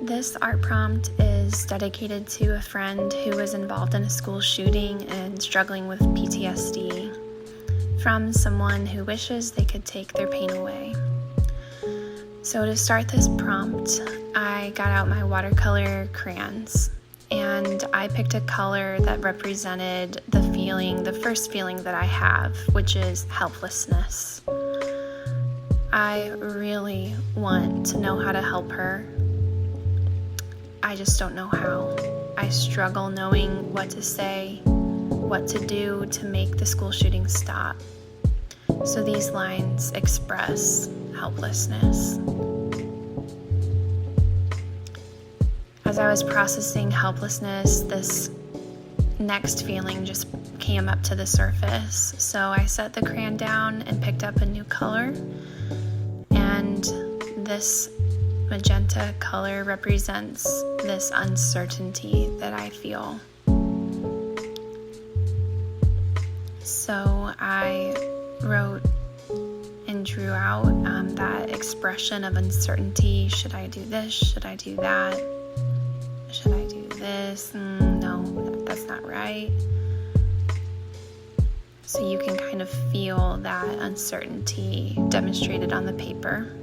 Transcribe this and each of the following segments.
This art prompt is dedicated to a friend who was involved in a school shooting and struggling with PTSD from someone who wishes they could take their pain away. So to start this prompt, I got out my watercolor crayons and I picked a color that represented the first feeling that I have, which is helplessness. I really want to know how to help her. I just don't know how. I struggle knowing what to say, what to do to make the school shooting stop. So these lines express helplessness. As I was processing helplessness, this next feeling just came up to the surface. So I set the crayon down and picked up a new color. And this magenta color represents this uncertainty that I feel. So I wrote and drew out that expression of uncertainty. Should I do this? Should I do that? Should I do this? No, that's not right. So you can kind of feel that uncertainty demonstrated on the paper.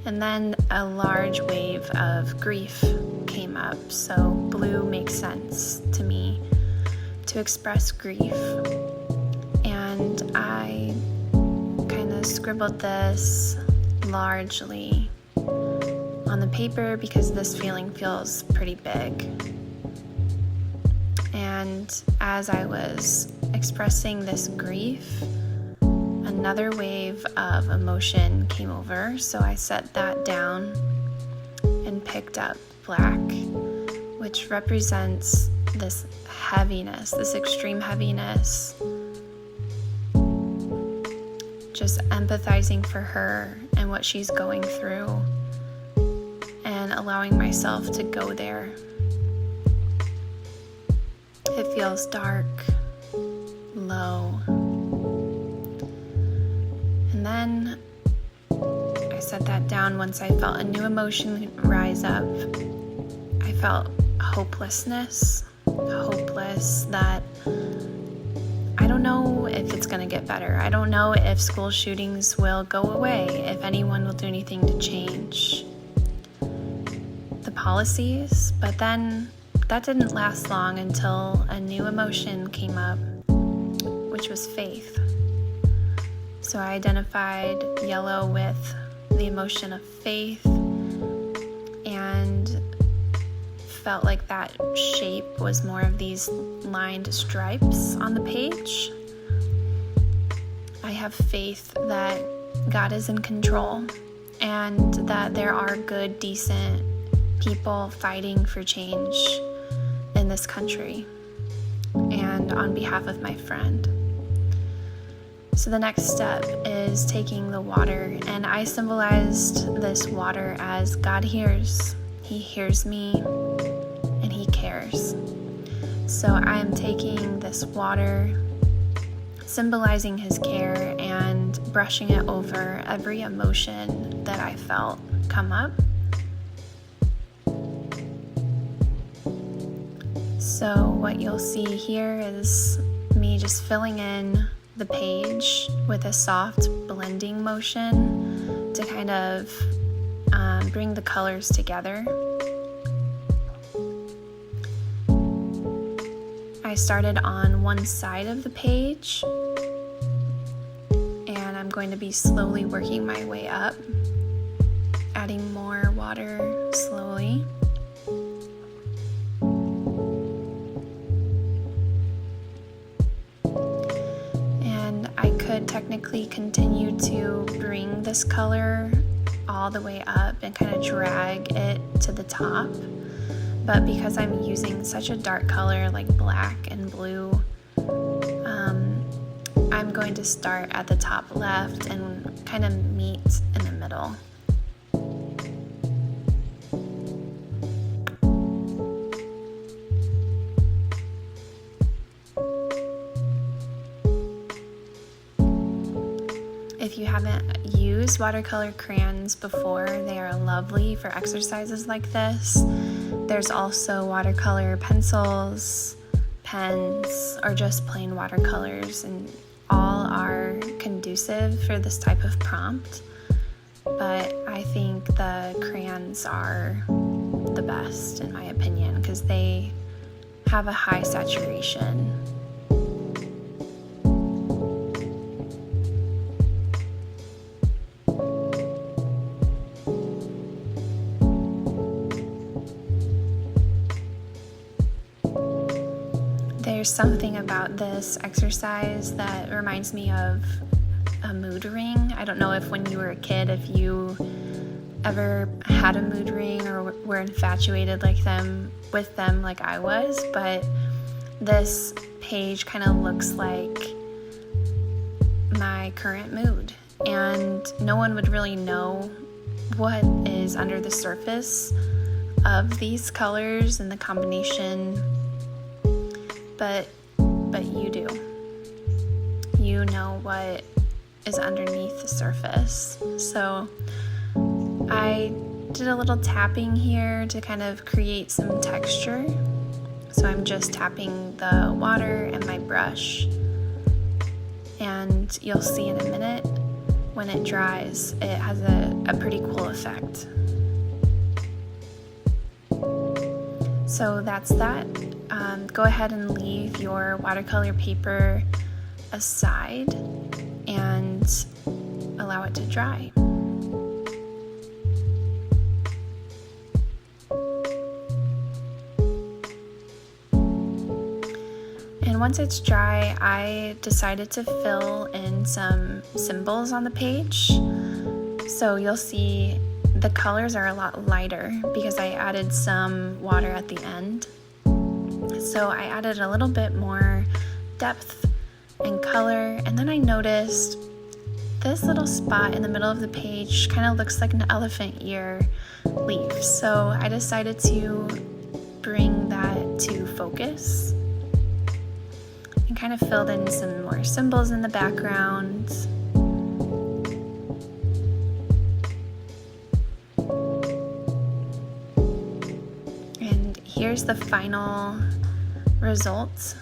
And then a large wave of grief came up. So blue makes sense to me to express grief. And I kind of scribbled this largely on the paper because this feeling feels pretty big. And as I was expressing this grief, another wave of emotion came over, so I set that down and picked up black, which represents this heaviness, this extreme heaviness. Just empathizing for her and what she's going through and allowing myself to go there. It feels dark, low. And then I set that down once I felt a new emotion rise up. I felt hopelessness, hopeless that I don't know if it's going to get better. I don't know if school shootings will go away, if anyone will do anything to change the policies. But then that didn't last long until a new emotion came up, which was faith. So I identified yellow with the emotion of faith and felt like that shape was more of these lined stripes on the page. I have faith that God is in control and that there are good, decent people fighting for change in this country and on behalf of my friend. So the next step is taking the water, and I symbolized this water as God hears. He hears me and He cares. So I am taking this water, symbolizing His care, and brushing it over every emotion that I felt come up. So what you'll see here is me just filling in the page with a soft blending motion to kind of bring the colors together. I started on one side of the page and I'm going to be slowly working my way up, adding more water slowly. Technically continue to bring this color all the way up and kind of drag it to the top, but because I'm using such a dark color like black and blue, I'm going to start at the top left and kind of meet in the middle. if you haven't used watercolor crayons before, they are lovely for exercises like this. There's also watercolor pencils, pens, or just plain watercolors, and all are conducive for this type of prompt. But I think the crayons are the best, in my opinion, because they have a high saturation. There's something about this exercise that reminds me of a mood ring. I don't know if when you were a kid, if you ever had a mood ring or were infatuated with them like I was, but this page kind of looks like my current mood, and no one would really know what is under the surface of these colors and the combination, but you do. You know what is underneath the surface. So I did a little tapping here to kind of create some texture. So I'm just tapping the water and my brush, and you'll see in a minute when it dries, it has a pretty cool effect. So that's that. Go ahead and leave your watercolor paper aside and allow it to dry. And once it's dry, I decided to fill in some symbols on the page. So you'll see the colors are a lot lighter because I added some water at the end. So I added a little bit more depth and color, and then I noticed this little spot in the middle of the page kind of looks like an elephant ear leaf. So I decided to bring that to focus and kind of filled in some more symbols in the background. And here's the final result.